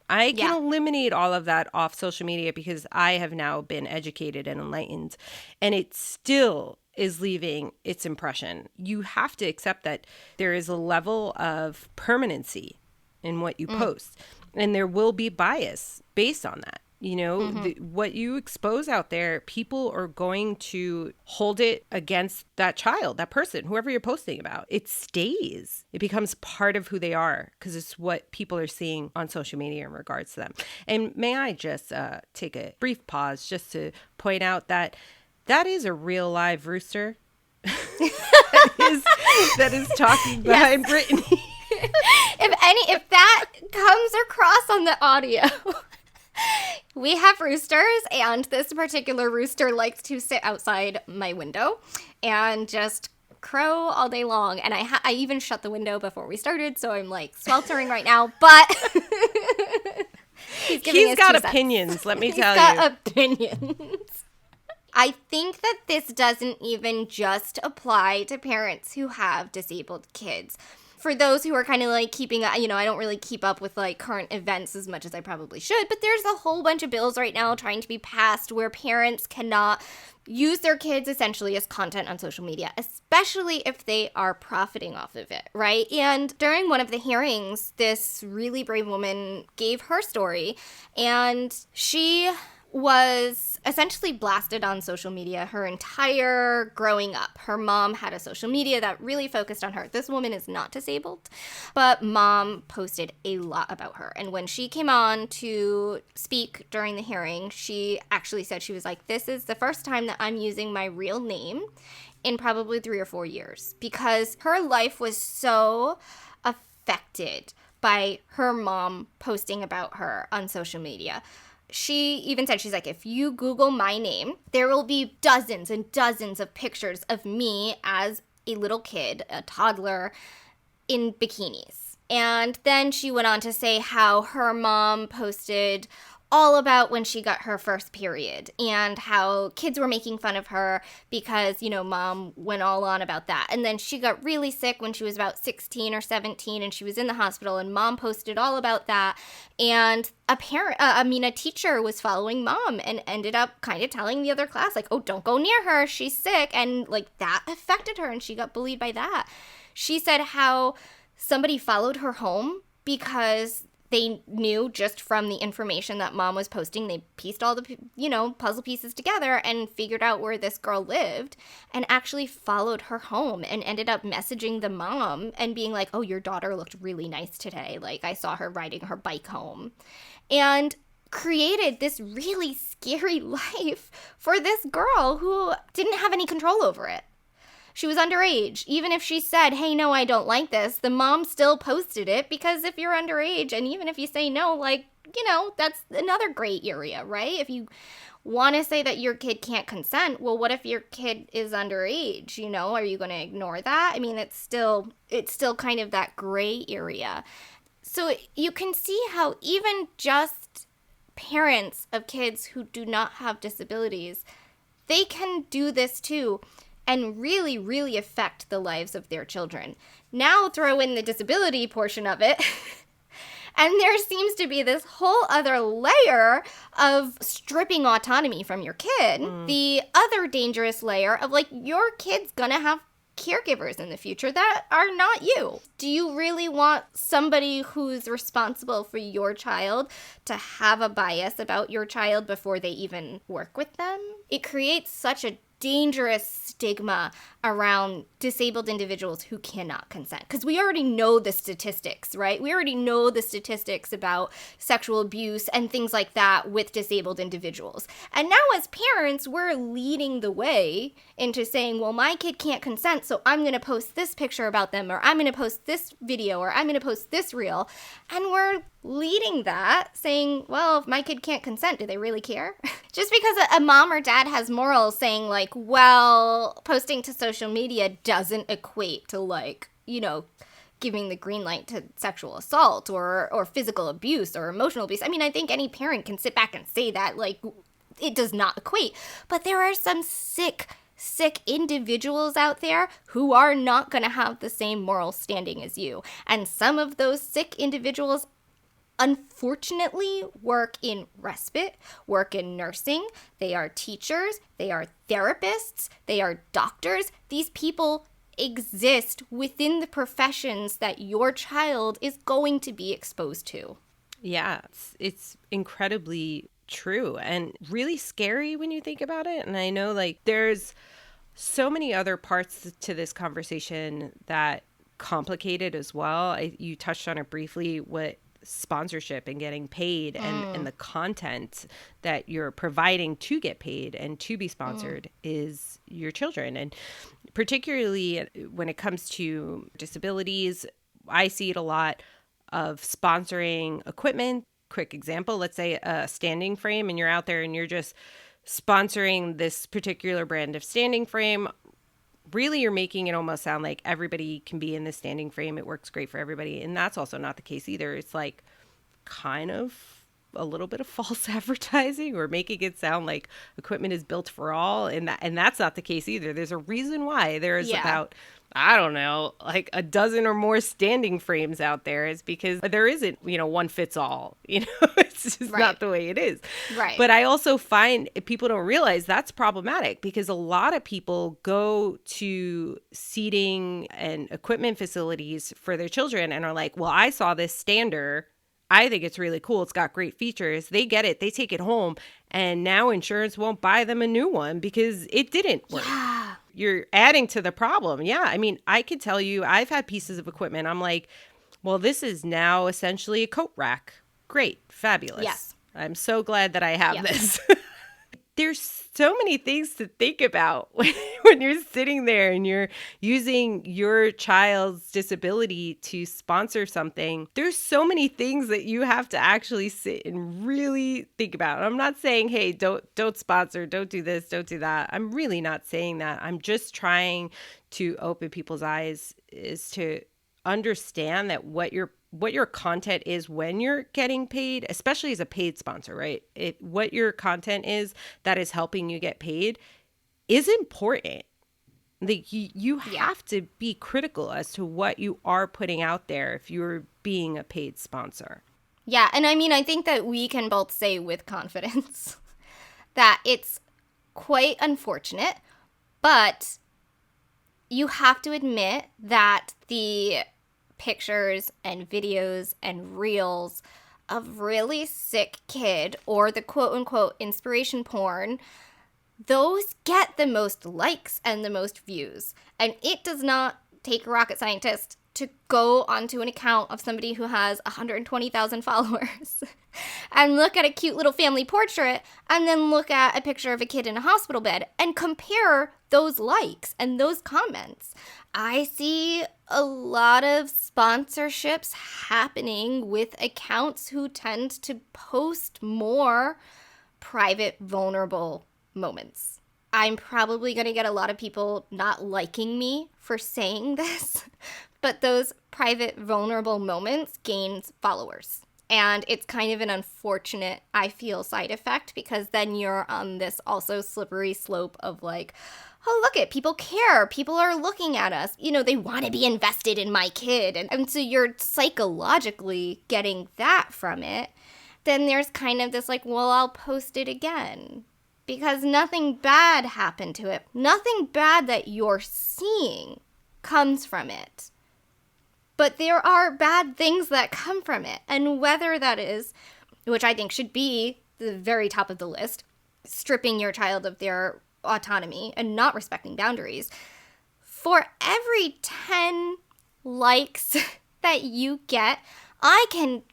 S2: I can eliminate all of that off social media because I have now been educated and enlightened, and it still is leaving its impression. You have to accept that there is a level of permanency in what you post, and there will be bias based on that. You know, what you expose out there, people are going to hold it against that child, that person, whoever you're posting about. It stays. It becomes part of who they are because it's what people are seeing on social media in regards to them. And may I just take a brief pause just to point out that that is a real live rooster that is talking behind Brittany.
S1: If that comes across on the audio... We have roosters, and this particular rooster likes to sit outside my window and just crow all day long. And I even shut the window before we started, so I'm like sweltering right now. But he's
S2: got opinions, let me tell you.
S1: He's got opinions. I think that this doesn't even just apply to parents who have disabled kids. For those who are kind of like keeping, I don't really keep up with like current events as much as I probably should, but there's a whole bunch of bills right now trying to be passed where parents cannot use their kids essentially as content on social media, especially if they are profiting off of it, right? And during one of the hearings, this really brave woman gave her story, and she was essentially blasted on social media her entire growing up. Her mom had a social media that really focused on her. This woman is not disabled, but mom posted a lot about her. And when she came on to speak during the hearing, she actually said, she was like, this is the first time that I'm using my real name in probably 3 or 4 years, because her life was so affected by her mom posting about her on social media. She even said, she's like, if you Google my name, there will be dozens and dozens of pictures of me as a little kid, a toddler, in bikinis. And then she went on to say how her mom posted all about when she got her first period and how kids were making fun of her because, mom went all on about that. And then she got really sick when she was about 16 or 17 and she was in the hospital, and mom posted all about that. And a teacher was following mom and ended up kind of telling the other class, like, oh, don't go near her, she's sick. And like that affected her and she got bullied by that. She said how somebody followed her home because they knew just from the information that mom was posting, they pieced all the, puzzle pieces together and figured out where this girl lived and actually followed her home and ended up messaging the mom and being like, oh, your daughter looked really nice today. Like, I saw her riding her bike home. And created this really scary life for this girl who didn't have any control over it. She was underage. Even if she said, hey, no, I don't like this, the mom still posted it, because if you're underage and even if you say no, that's another gray area, right? If you want to say that your kid can't consent, well, what if your kid is underage? Are you going to ignore that? I mean, it's still kind of that gray area. So you can see how even just parents of kids who do not have disabilities, they can do this too, and really, really affect the lives of their children. Now throw in the disability portion of it, And there seems to be this whole other layer of stripping autonomy from your kid. The other dangerous layer of like, your kid's gonna have caregivers in the future that are not you. Do you really want somebody who's responsible for your child to have a bias about your child before they even work with them? It creates such a dangerous stigma around disabled individuals who cannot consent. Because we already know the statistics, right? We already know the statistics about sexual abuse and things like that with disabled individuals. And now as parents, we're leading the way into saying, well, my kid can't consent, so I'm going to post this picture about them, or I'm going to post this video, or I'm going to post this reel. And we're leading that, saying, well, if my kid can't consent, do they really care? Just because a mom or dad has morals saying like, well, posting to social media doesn't equate to like, you know, giving the green light to sexual assault or physical abuse or emotional abuse. I mean, I think any parent can sit back and say that, like, it does not equate. But there are some sick individuals out there who are not going to have the same moral standing as you. And some of those sick individuals unfortunately work in respite, work in nursing. They are teachers, they are therapists, they are doctors. These people exist within the professions that your child is going to be exposed to.
S2: Yeah, it's incredibly true and really scary when you think about it. And I know like there's so many other parts to this conversation that complicate it as well. You touched on it briefly, what sponsorship and getting paid and the content that you're providing to get paid and to be sponsored is your children. And particularly when it comes to disabilities, I see it a lot of sponsoring equipment. Quick example, let's say a standing frame, and you're out there and you're just sponsoring this particular brand of standing frame. Really, you're making it almost sound like everybody can be in this standing frame. It works great for everybody. And that's also not the case either. It's like kind of a little bit of false advertising or making it sound like equipment is built for all. And that's not the case either. There's a reason why there's about, I don't know, like a dozen or more standing frames out there. Is because there isn't, one fits all, it's just not the way it is.
S1: Right.
S2: But I also find people don't realize that's problematic because a lot of people go to seating and equipment facilities for their children and are like, well, I saw this stander. I think it's really cool. It's got great features. They get it. They take it home. And now insurance won't buy them a new one because it didn't work.
S1: Yeah.
S2: You're adding to the problem. Yeah. I mean, I could tell you, I've had pieces of equipment. I'm like, well, this is now essentially a coat rack. Great. Fabulous.
S1: Yes.
S2: I'm so glad that I have this. There's so many things to think about when you're sitting there and you're using your child's disability to sponsor something. There's so many things that you have to actually sit and really think about. I'm not saying, hey, don't sponsor, don't do this, don't do that. I'm really not saying that. I'm just trying to open people's eyes is to understand that what your content is when you're getting paid, especially as a paid sponsor, right? What your content is that is helping you get paid is important. Like you have to be critical as to what you are putting out there if you're being a paid sponsor.
S1: Yeah, and I mean, I think that we can both say with confidence that it's quite unfortunate, but you have to admit that the pictures and videos and reels of really sick kid or the quote-unquote inspiration porn, those get the most likes and the most views. And it does not take a rocket scientist to go onto an account of somebody who has 120,000 followers and look at a cute little family portrait and then look at a picture of a kid in a hospital bed and compare those likes and those comments. I see a lot of sponsorships happening with accounts who tend to post more private, vulnerable moments. I'm probably going to get a lot of people not liking me for saying this, but those private, vulnerable moments gains followers. And it's kind of an unfortunate, I feel, side effect because then you're on this also slippery slope of like, oh, look it, people care. People are looking at us. You know, they want to be invested in my kid. And so you're psychologically getting that from it. Then there's kind of this like, well, I'll post it again. Because nothing bad happened to it. Nothing bad that you're seeing comes from it. But there are bad things that come from it. And whether that is, which I think should be the very top of the list, stripping your child of their autonomy and not respecting boundaries, for every 10 likes that you get, I can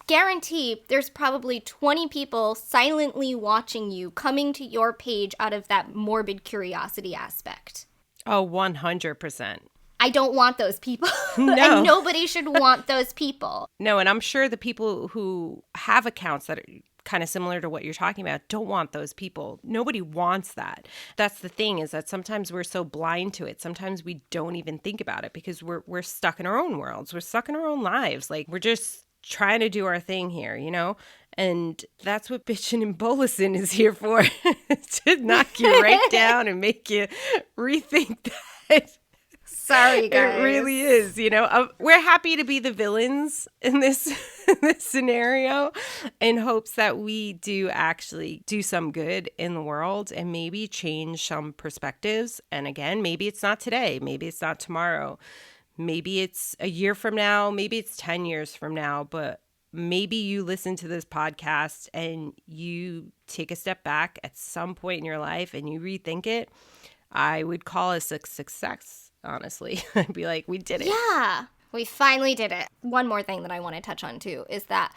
S1: guarantee there's probably 20 people silently watching you, coming to your page out of that morbid curiosity aspect.
S2: Oh, 100%.
S1: I don't want those people.
S2: No.
S1: And nobody should want those people.
S2: No, and I'm sure the people who have accounts that are kind of similar to what you're talking about don't want those people. Nobody wants that. That's the thing, is that sometimes we're so blind to it. Sometimes we don't even think about it because we're stuck in our own worlds. We're stuck in our own lives. Like, we're just trying to do our thing here, you know? And that's what bitchin' and bolusing is here for, to knock you right down and make you rethink that.
S1: Sorry, guys.
S2: It really is, you know. We're happy to be the villains in this scenario, in hopes that we do actually do some good in the world and maybe change some perspectives. And again, maybe it's not today, maybe it's not tomorrow, maybe it's a year from now, maybe it's 10 years from now, but maybe you listen to this podcast and you take a step back at some point in your life and you rethink it. I would call us a success. Honestly, I'd be like, we did it.
S1: Yeah, we finally did it. One more thing that I want to touch on too is that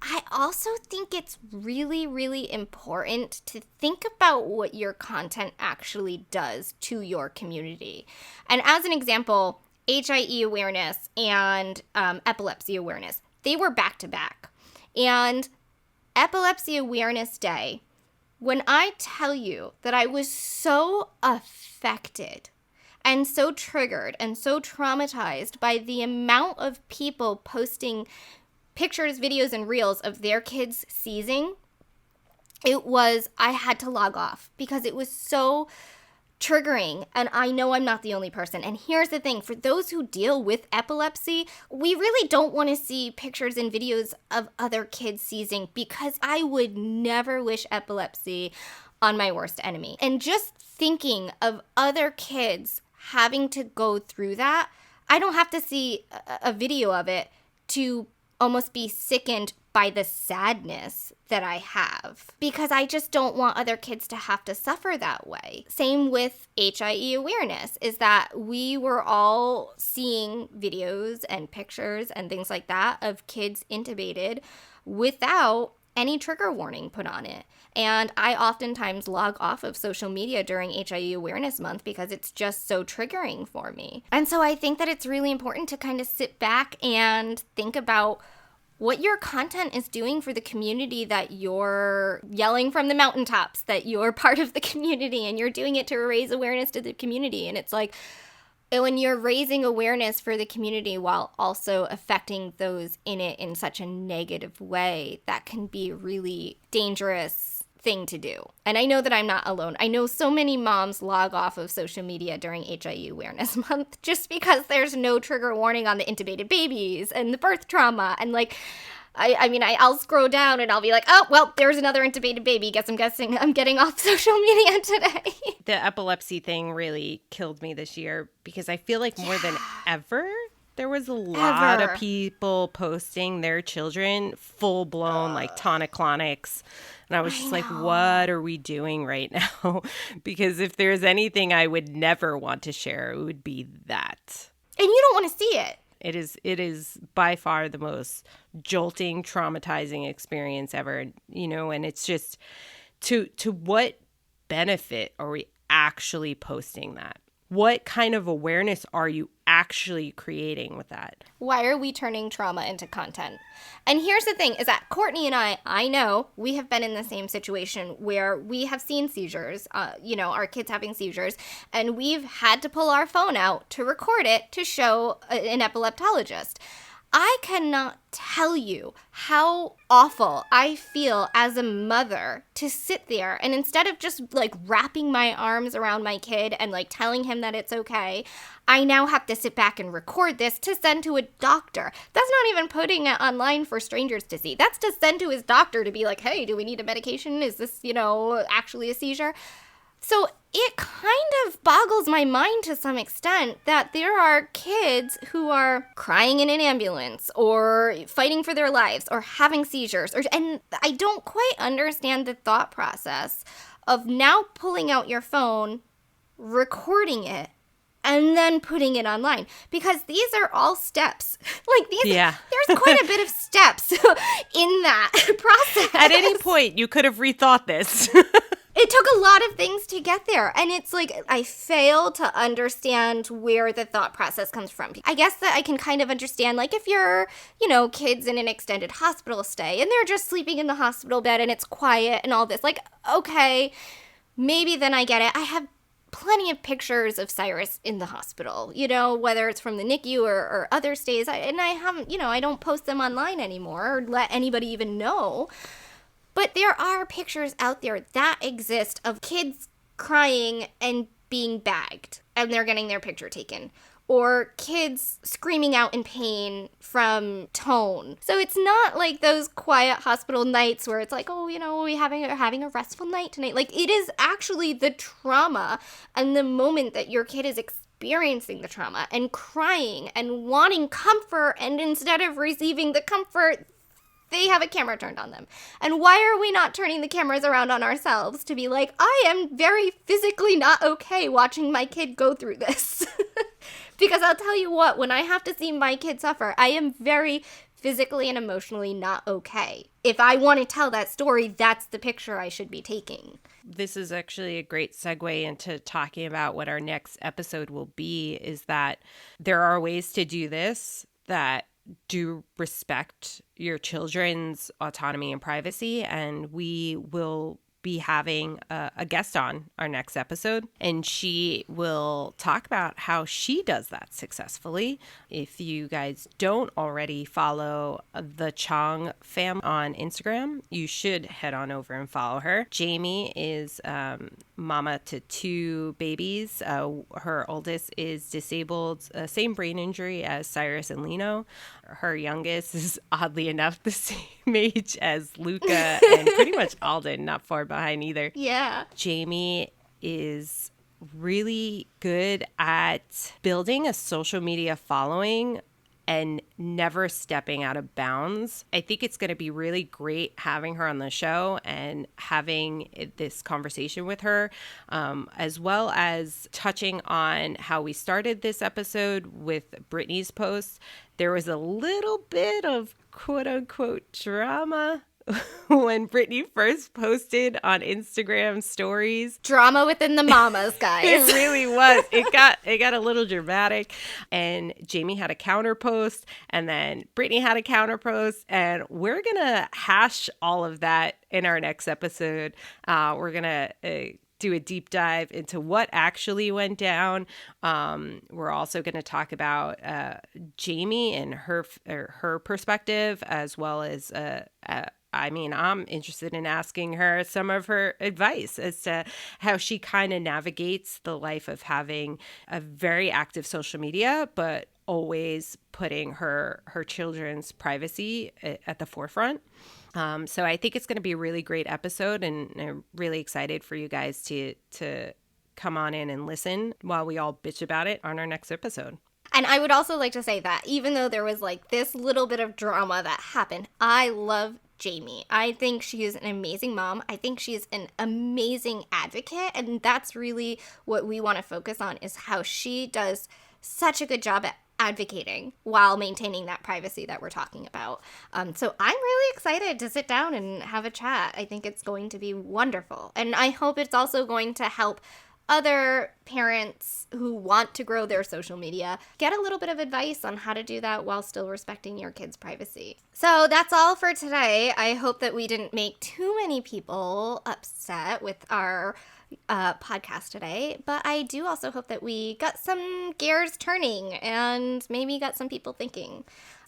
S1: I also think it's really, really important to think about what your content actually does to your community. And as an example, HIE awareness and epilepsy awareness, they were back to back. And Epilepsy Awareness Day, when I tell you that I was so affected and so triggered and so traumatized by the amount of people posting pictures, videos, and reels of their kids seizing, I had to log off because it was so triggering. And I know I'm not the only person. And here's the thing, for those who deal with epilepsy, we really don't want to see pictures and videos of other kids seizing, because I would never wish epilepsy on my worst enemy. And just thinking of other kids having to go through that, I don't have to see a video of it to almost be sickened by the sadness that I have, because I just don't want other kids to have to suffer that way. Same with HIE awareness, is that we were all seeing videos and pictures and things like that of kids intubated without any trigger warning put on it. And I oftentimes log off of social media during HIE Awareness Month because it's just so triggering for me. And so I think that it's really important to kind of sit back and think about what your content is doing for the community that you're yelling from the mountaintops, that you're part of the community and you're doing it to raise awareness to the community. And it's like, when you're raising awareness for the community while also affecting those in it in such a negative way, that can be a really dangerous thing to do. And I know that I'm not alone. I know so many moms log off of social media during HIE Awareness Month just because there's no trigger warning on the intubated babies and the birth trauma. And like, I'll scroll down and I'll be like, oh, well, there's another intubated baby. Guess I'm getting off social media today.
S2: The epilepsy thing really killed me this year because I feel like more than ever, there was a lot of people posting their children full-blown like tonic-clonics. And I was just like, what are we doing right now? Because if there's anything I would never want to share, it would be that.
S1: And you don't want to see it.
S2: It is by far the most jolting, traumatizing experience ever, you know, and it's just to what benefit are we actually posting that? What kind of awareness are you actually creating with that?
S1: Why are we turning trauma into content? And here's the thing is that Courtney and I know we have been in the same situation where we have seen seizures, our kids having seizures, and we've had to pull our phone out to record it to show an epileptologist. I cannot tell you how awful I feel as a mother to sit there and instead of just like wrapping my arms around my kid and like telling him that it's okay, I now have to sit back and record this to send to a doctor. That's not even putting it online for strangers to see. That's to send to his doctor to be like, hey, do we need a medication? Is this, actually a seizure? So it kind of boggles my mind to some extent that there are kids who are crying in an ambulance or fighting for their lives or having seizures. And I don't quite understand the thought process of now pulling out your phone, recording it, and then putting it online. Because these are all steps. There's quite a bit of steps in that process.
S2: At any point, you could have rethought this.
S1: It took a lot of things to get there. And it's like, I fail to understand where the thought process comes from. I guess that I can kind of understand, like, if you're, kids in an extended hospital stay and they're just sleeping in the hospital bed and it's quiet and all this. Like, okay, maybe then I get it. I have plenty of pictures of Cyrus in the hospital, whether it's from the NICU or other stays. I haven't, I don't post them online anymore or let anybody even know. But there are pictures out there that exist of kids crying and being bagged, and they're getting their picture taken. Or kids screaming out in pain from tone. So it's not like those quiet hospital nights where it's like, oh, we having a restful night tonight. Like, it is actually the trauma and the moment that your kid is experiencing the trauma and crying and wanting comfort, and instead of receiving the comfort, they have a camera turned on them. And why are we not turning the cameras around on ourselves to be like, I am very physically not okay watching my kid go through this? Because I'll tell you what, when I have to see my kid suffer, I am very physically and emotionally not okay. If I want to tell that story, that's the picture I should be taking.
S2: This is actually a great segue into talking about what our next episode will be, is that there are ways to do this that do respect your children's autonomy and privacy. And we will be having a guest on our next episode, and she will talk about how she does that successfully. If you guys don't already follow the Chong fam on Instagram, you should head on over and follow her. Jamie is mama to 2 babies. Her oldest is disabled, same brain injury as Cyrus and Lino. Her youngest is oddly enough the same age as Luca and pretty much Alden, not far behind either.
S1: Yeah.
S2: Jamie is really good at building a social media following and never stepping out of bounds. I think it's going to be really great having her on the show and having this conversation with her, as well as touching on how we started this episode with Brittany's post. There was a little bit of quote unquote drama when Brittany first posted on Instagram stories.
S1: Drama within the mamas, guys.
S2: It really was. It got a little dramatic, and Jamie had a counter post, and then Brittany had a counter post, and we're gonna hash all of that in our next episode. We're gonna do a deep dive into what actually went down. We're also going to talk about Jamie and her perspective, as well as I'm interested in asking her some of her advice as to how she kind of navigates the life of having a very active social media, but always putting her children's privacy at the forefront. So I think it's going to be a really great episode, and I'm really excited for you guys to come on in and listen while we all bitch about it on our next episode.
S1: And I would also like to say that even though there was like this little bit of drama that happened, I love Jamie. I think she is an amazing mom. I think she's an amazing advocate. And that's really what we want to focus on, is how she does such a good job at advocating while maintaining that privacy that we're talking about. So I'm really excited to sit down and have a chat. I think it's going to be wonderful. And I hope it's also going to help other parents who want to grow their social media get a little bit of advice on how to do that while still respecting your kids' privacy. So that's all for today. I hope that we didn't make too many people upset with our podcast today, but I do also hope that we got some gears turning and maybe got some people thinking.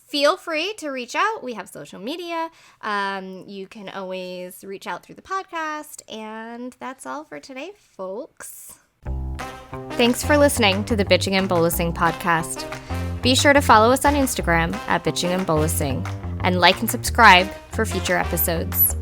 S1: feel free to reach out. We have social media. You can always reach out through the podcast. And that's all for today, folks. Thanks for listening to the Bitching and Bolusing podcast. Be sure to follow us on Instagram at Bitching and Bolusing, and like and subscribe for future episodes.